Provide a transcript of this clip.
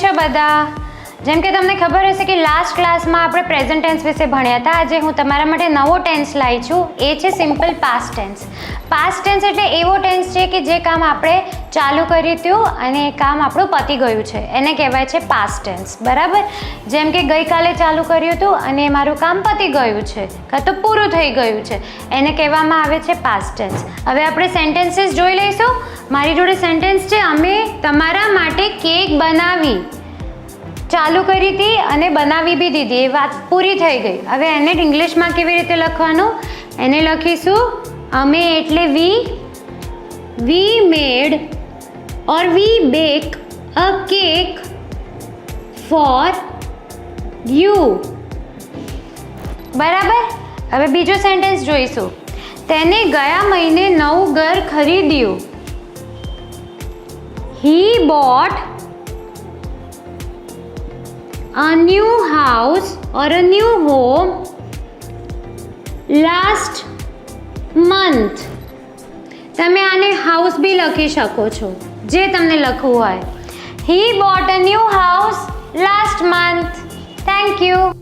છો બધા? જેમ કે તમને ખબર હશે કે લાસ્ટ ક્લાસમાં આપણે પ્રેઝન્ટ ટેન્સ વિશે ભણ્યા હતા. આજે હું તમારા માટે નવો ટેન્સ લાવી છું. એ છે simple past tense. Past tense એટલે એવો ટેન્સ છે કે જે કામ આપણે ચાલુ કર્યું હતું અને એ કામ આપણું પતી ગયું છે, એને કહેવાય છે પાસ્ટ ટેન્સ. બરાબર? જેમ કે ગઈકાલે ચાલુ કર્યું હતું અને મારું કામ પતી ગયું છે કાં તો પૂરું થઈ ગયું છે, એને કહેવામાં આવે છે પાસ્ટ ટેન્સ. હવે આપણે સેન્ટેન્સીસ જોઈ લઈશું. મારી જોડે સેન્ટેન્સ છે, અમે તમારા માટે કેક બનાવી ચાલુ કરી હતી અને બનાવી બી દીધી, એ વાત પૂરી થઈ ગઈ. હવે એને ઇંગ્લિશમાં કેવી રીતે લખવાનું? એને લખીશું અમે એટલે we made or we bake a cake for you. બરાબર? હવે બીજો સેન્ટેન્સ જોઈશું. તેને ગયા મહિને નવું ઘર ખરીદ્યું. He bought a new house or a new home last month. તમે આને હાઉસ બી લખી શકો છો, જે તમને લખવું હોય. He bought a new house last month. Thank you.